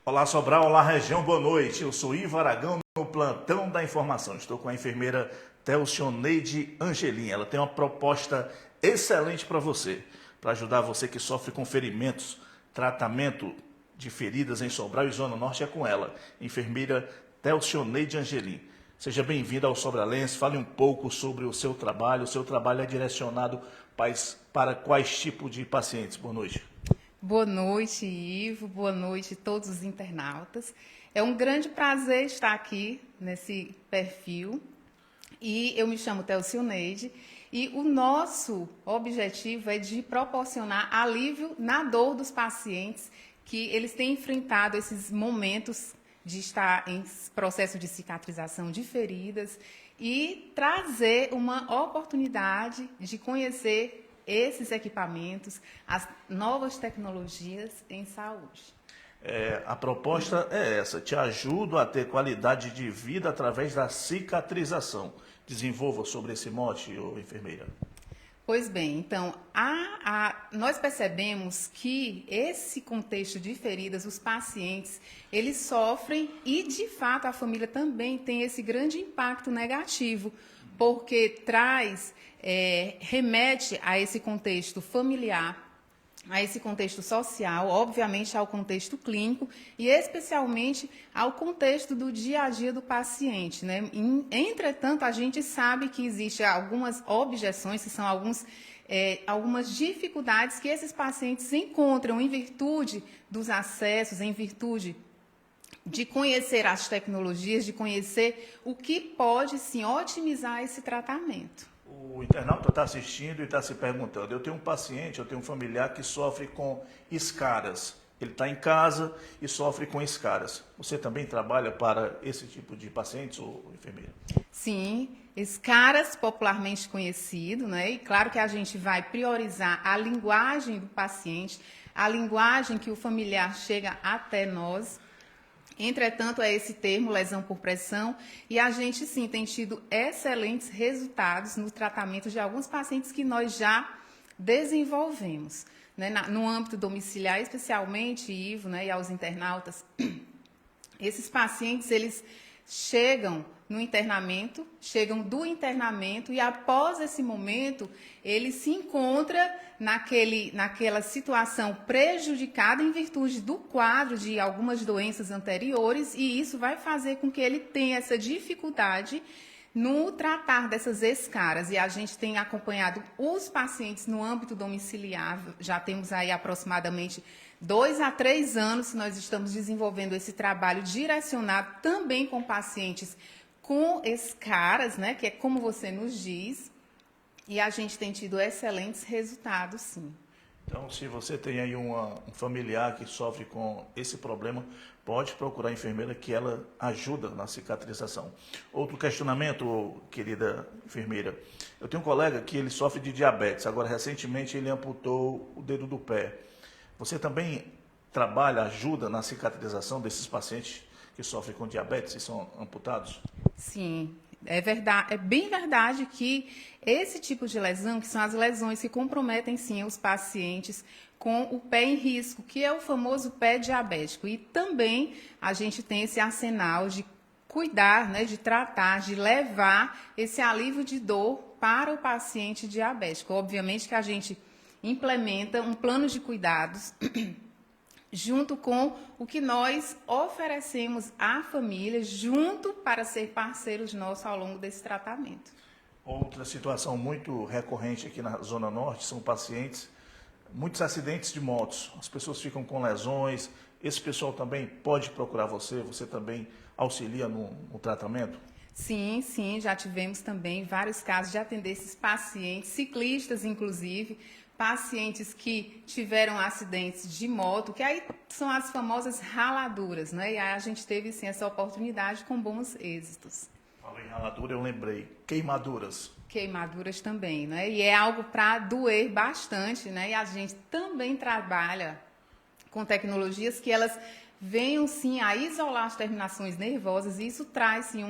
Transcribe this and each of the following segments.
Olá Sobral, olá região, boa noite. Eu sou Ivo Aragão no Plantão da Informação. Estou com a enfermeira Telcioneide Angelim. Ela tem uma proposta excelente para você, para ajudar você que sofre com ferimentos, tratamento de feridas em Sobral e Zona Norte é com ela, enfermeira Telcioneide Angelim. Seja bem-vinda ao Sobralense, fale um pouco sobre o seu trabalho. O seu trabalho é direcionado para quais tipos de pacientes? Boa noite. Boa noite, Ivo. Boa noite a todos os internautas. É um grande prazer estar aqui nesse perfil. E eu me chamo Telcioneide. E o nosso objetivo é de proporcionar alívio na dor dos pacientes que eles têm enfrentado esses momentos de estar em processo de cicatrização de feridas e trazer uma oportunidade de conhecer esses equipamentos, as novas tecnologias em saúde. A proposta é essa, te ajudo a ter qualidade de vida através da cicatrização. Desenvolva sobre esse mote, enfermeira. Pois bem, então, nós percebemos que esse contexto de feridas, os pacientes, eles sofrem e, de fato, a família também tem esse grande impacto negativo, porque remete a esse contexto familiar, a esse contexto social, obviamente ao contexto clínico e especialmente ao contexto do dia a dia do paciente, né? Entretanto, a gente sabe que existem algumas objeções, que são algumas dificuldades que esses pacientes encontram em virtude dos acessos, em virtude de conhecer as tecnologias, de conhecer o que pode, sim, otimizar esse tratamento. O internauta está assistindo e está se perguntando, eu tenho um paciente, eu tenho um familiar que sofre com escaras. Ele está em casa e sofre com escaras. Você também trabalha para esse tipo de pacientes, ou enfermeira? Sim, escaras popularmente conhecido, né? E claro que a gente vai priorizar a linguagem do paciente, a linguagem que o familiar chega até nós. Entretanto, é esse termo, lesão por pressão, e a gente, sim, tem tido excelentes resultados no tratamento de alguns pacientes que nós já desenvolvemos. Né? No âmbito domiciliar, especialmente, Ivo, né, e aos internautas, esses pacientes, eles chegam do internamento e após esse momento, ele se encontra naquela situação prejudicada em virtude do quadro de algumas doenças anteriores e isso vai fazer com que ele tenha essa dificuldade no tratar dessas escaras. E a gente tem acompanhado os pacientes no âmbito domiciliar, já temos aí aproximadamente 2 a 3 anos que nós estamos desenvolvendo esse trabalho direcionado também com pacientes com escaras, né, que é como você nos diz, e a gente tem tido excelentes resultados, sim. Então, se você tem aí um familiar que sofre com esse problema, pode procurar a enfermeira que ela ajuda na cicatrização. Outro questionamento, querida enfermeira. Eu tenho um colega que ele sofre de diabetes. Agora, recentemente, ele amputou o dedo do pé. Você também trabalha, ajuda na cicatrização desses pacientes que sofrem com diabetes e são amputados? Sim, é verdade, é bem verdade que esse tipo de lesão, que são as lesões que comprometem sim os pacientes com o pé em risco, que é o famoso pé diabético. E também a gente tem esse arsenal de cuidar, né, de tratar, de levar esse alívio de dor para o paciente diabético. Obviamente que a gente implementa um plano de cuidados junto com o que nós oferecemos à família, junto para ser parceiros nossos ao longo desse tratamento. Outra situação muito recorrente aqui na Zona Norte são pacientes, muitos acidentes de motos. As pessoas ficam com lesões. Esse pessoal também pode procurar você também auxilia no tratamento? Sim, sim, já tivemos também vários casos de atender esses pacientes, ciclistas inclusive, pacientes que tiveram acidentes de moto, que aí são as famosas raladuras, né? E aí a gente teve sim essa oportunidade com bons êxitos. Falou em raladura, eu lembrei. Queimaduras. Queimaduras também, né? E é algo para doer bastante, né? E a gente também trabalha com tecnologias que elas venham sim a isolar as terminações nervosas e isso traz sim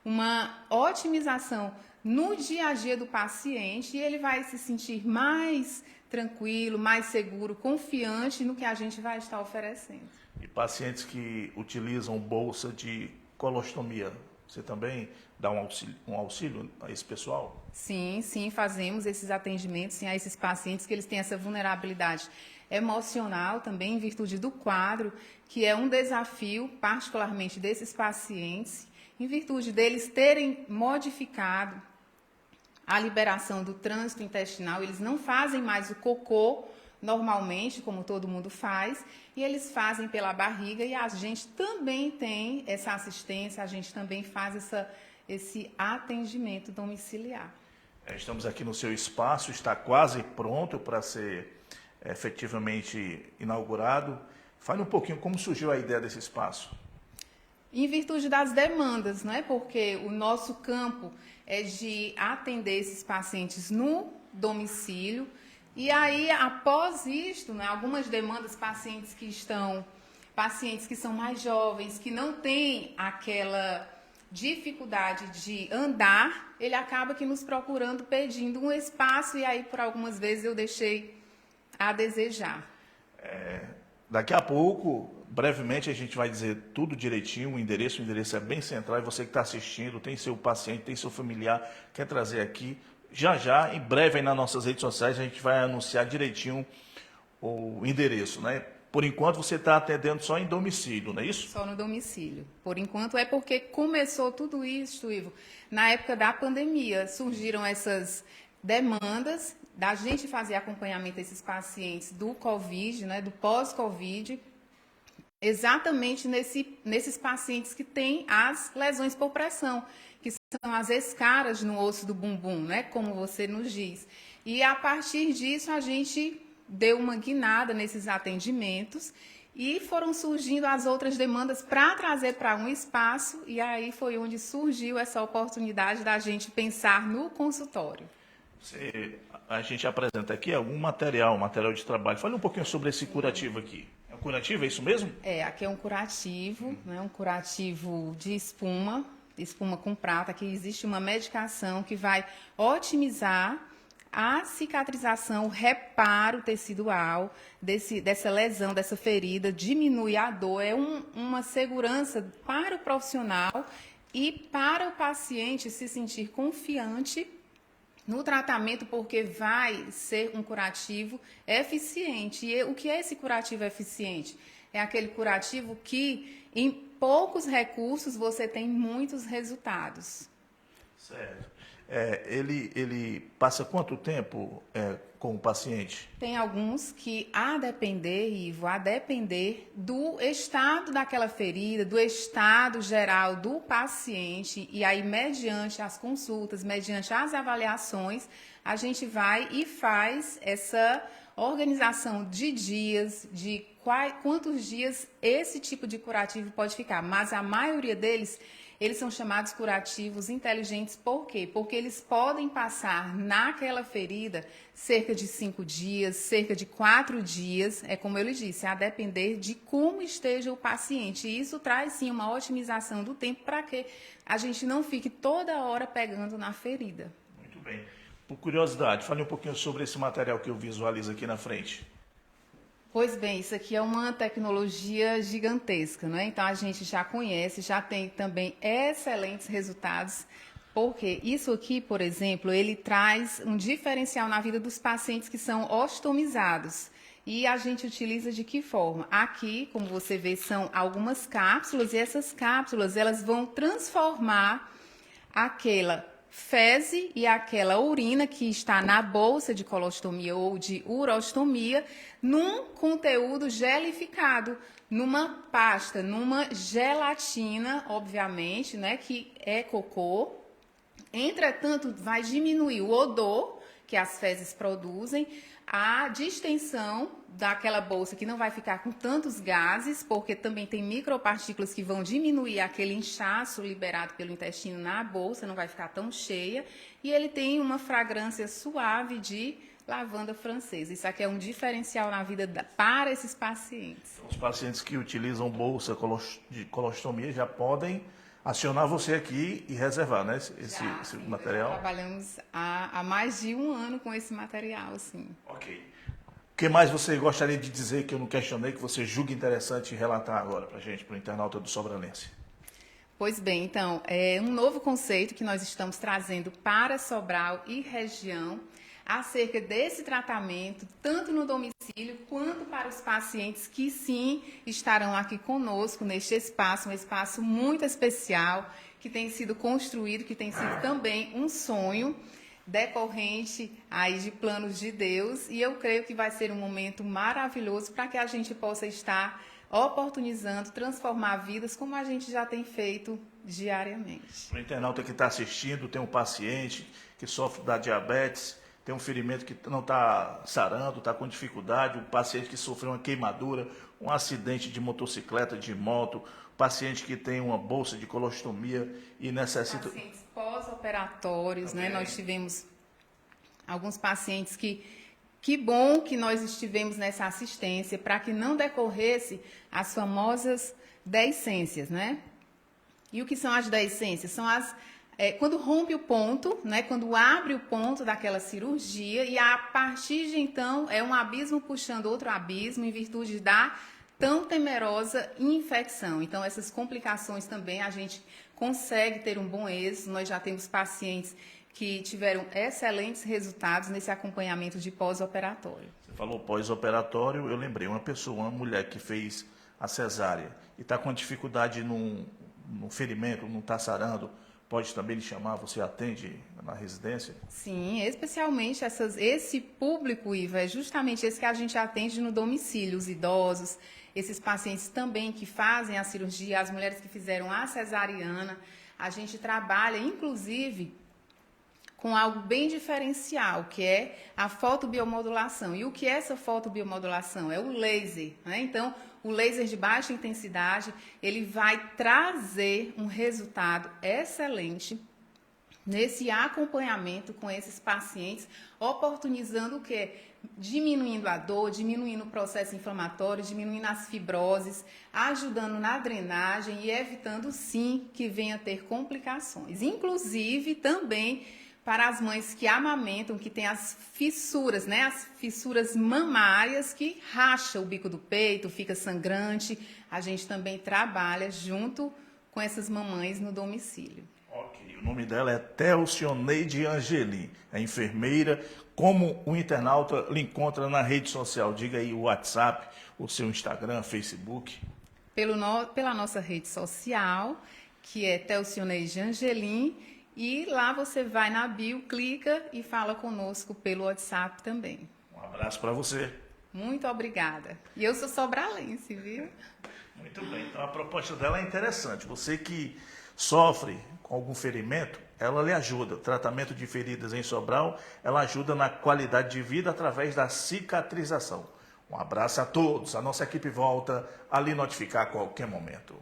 uma otimização no dia a dia do paciente e ele vai se sentir mais tranquilo, mais seguro, confiante no que a gente vai estar oferecendo. E pacientes que utilizam bolsa de colostomia, você também dá um auxílio a esse pessoal? Sim, sim, fazemos esses atendimentos sim, a esses pacientes que eles têm essa vulnerabilidade emocional também, em virtude do quadro, que é um desafio, particularmente desses pacientes, em virtude deles terem modificado a liberação do trânsito intestinal, eles não fazem mais o cocô normalmente, como todo mundo faz, e eles fazem pela barriga, e a gente também tem essa assistência, a gente também faz esse atendimento domiciliar. Estamos aqui no seu espaço, está quase pronto para ser efetivamente inaugurado. Fale um pouquinho como surgiu a ideia desse espaço. Em virtude das demandas, não é? Porque o nosso campo é de atender esses pacientes no domicílio. E aí, após isto, né, algumas demandas, pacientes que são mais jovens, que não têm aquela dificuldade de andar, ele acaba que nos procurando, pedindo um espaço, e aí, por algumas vezes, eu deixei a desejar. Daqui a pouco, brevemente, a gente vai dizer tudo direitinho, o endereço é bem central, e você que está assistindo, tem seu paciente, tem seu familiar, quer trazer aqui, já, em breve aí nas nossas redes sociais, a gente vai anunciar direitinho o endereço, né? Por enquanto, você está atendendo só em domicílio, não é isso? Só no domicílio. Por enquanto é porque começou tudo isso, Ivo, na época da pandemia. Surgiram essas demandas da gente fazer acompanhamento desses pacientes do Covid, né, do pós-Covid, exatamente nesses pacientes que têm as lesões por pressão, que são as escaras no osso do bumbum, né, como você nos diz. E a partir disso a gente deu uma guinada nesses atendimentos e foram surgindo as outras demandas para trazer para um espaço, e aí foi onde surgiu essa oportunidade da gente pensar no consultório. A gente apresenta aqui algum material de trabalho. Fale um pouquinho sobre esse curativo aqui. É um curativo, é isso mesmo? Aqui é um curativo, né, um curativo de espuma com prata, que existe uma medicação que vai otimizar a cicatrização, o reparo tecidual dessa lesão, dessa ferida, diminui a dor, é uma segurança para o profissional e para o paciente se sentir confiante no tratamento, porque vai ser um curativo eficiente. E o que é esse curativo eficiente? É aquele curativo que, em poucos recursos, você tem muitos resultados. Certo. Ele passa quanto tempo com o paciente? Tem alguns que, a depender do estado daquela ferida, do estado geral do paciente, e aí, mediante as consultas, mediante as avaliações, a gente vai e faz essa organização de dias, de quantos dias esse tipo de curativo pode ficar. Mas a maioria deles, eles são chamados curativos inteligentes. Por quê? Porque eles podem passar naquela ferida cerca de 5 dias, cerca de 4 dias, é como eu lhe disse, a depender de como esteja o paciente. E isso traz, sim, uma otimização do tempo para que a gente não fique toda hora pegando na ferida. Muito bem. Por curiosidade, fale um pouquinho sobre esse material que eu visualizo aqui na frente. Pois bem, isso aqui é uma tecnologia gigantesca, né? Então a gente já conhece, já tem também excelentes resultados, porque isso aqui, por exemplo, ele traz um diferencial na vida dos pacientes que são ostomizados. E a gente utiliza de que forma? Aqui, como você vê, são algumas cápsulas, e essas cápsulas elas vão transformar aquela fezes e aquela urina que está na bolsa de colostomia ou de urostomia num conteúdo gelificado, numa pasta, numa gelatina, obviamente, né, que é cocô. Entretanto, vai diminuir o odor que as fezes produzem, a distensão daquela bolsa que não vai ficar com tantos gases, porque também tem micropartículas que vão diminuir aquele inchaço liberado pelo intestino na bolsa, não vai ficar tão cheia, e ele tem uma fragrância suave de lavanda francesa. Isso aqui é um diferencial na vida para esses pacientes. Os pacientes que utilizam bolsa de colostomia já podem acionar você aqui e reservar, né, esse material? Trabalhamos há mais de um ano com esse material, sim. Ok. que mais você gostaria de dizer que eu não questionei, que você julga interessante relatar agora para a gente, para o internauta do Sobralense? Pois bem, então, é um novo conceito que nós estamos trazendo para Sobral e região, acerca desse tratamento, tanto no domicílio quanto para os pacientes que sim estarão aqui conosco neste espaço, um espaço muito especial, que tem sido construído, que tem sido também um sonho decorrente aí de planos de Deus, e eu creio que vai ser um momento maravilhoso para que a gente possa estar oportunizando, transformar vidas como a gente já tem feito diariamente. Para o internauta que está assistindo, tem um paciente que sofre da diabetes, tem um ferimento que não está sarando, está com dificuldade, um paciente que sofreu uma queimadura, um acidente de motocicleta, de moto, paciente que tem uma bolsa de colostomia e necessita... Pacientes pós-operatórios, né? Nós tivemos alguns pacientes que bom que nós estivemos nessa assistência para que não decorresse as famosas deiscências, né? E o que são as deiscências? São quando rompe o ponto, né? Quando abre o ponto daquela cirurgia e a partir de então é um abismo puxando outro abismo em virtude da tão temerosa infecção. Então, essas complicações também a gente consegue ter um bom êxito. Nós já temos pacientes que tiveram excelentes resultados nesse acompanhamento de pós-operatório. Você falou pós-operatório, eu lembrei, uma mulher que fez a cesárea e está com dificuldade no ferimento, não está sarando, pode também lhe chamar, você atende na residência? Sim, especialmente esse público, Iva, é justamente esse que a gente atende no domicílio, os idosos, esses pacientes também que fazem a cirurgia, as mulheres que fizeram a cesariana. A gente trabalha, inclusive, com algo bem diferencial, que é a fotobiomodulação. E o que é essa fotobiomodulação? É o laser, né? Então, o laser de baixa intensidade, ele vai trazer um resultado excelente nesse acompanhamento com esses pacientes, oportunizando o quê? Diminuindo a dor, diminuindo o processo inflamatório, diminuindo as fibroses, ajudando na drenagem e evitando, sim, que venha a ter complicações. Inclusive, também para as mães que amamentam, que têm as fissuras, né? As fissuras mamárias que racha o bico do peito, fica sangrante. A gente também trabalha junto com essas mamães no domicílio. Ok, o nome dela é Telcioneide Angelim, é enfermeira. Como o internauta lhe encontra na rede social? Diga aí o WhatsApp, o seu Instagram, Facebook. Pela nossa rede social, que é Telcioneide Angelim, e lá você vai na bio, clica e fala conosco pelo WhatsApp também. Um abraço para você. Muito obrigada. E eu sou sobralense, viu? Muito bem, então a proposta dela é interessante. Você que sofre com algum ferimento, ela lhe ajuda. O tratamento de feridas em Sobral, ela ajuda na qualidade de vida através da cicatrização. Um abraço a todos. A nossa equipe volta a lhe notificar a qualquer momento.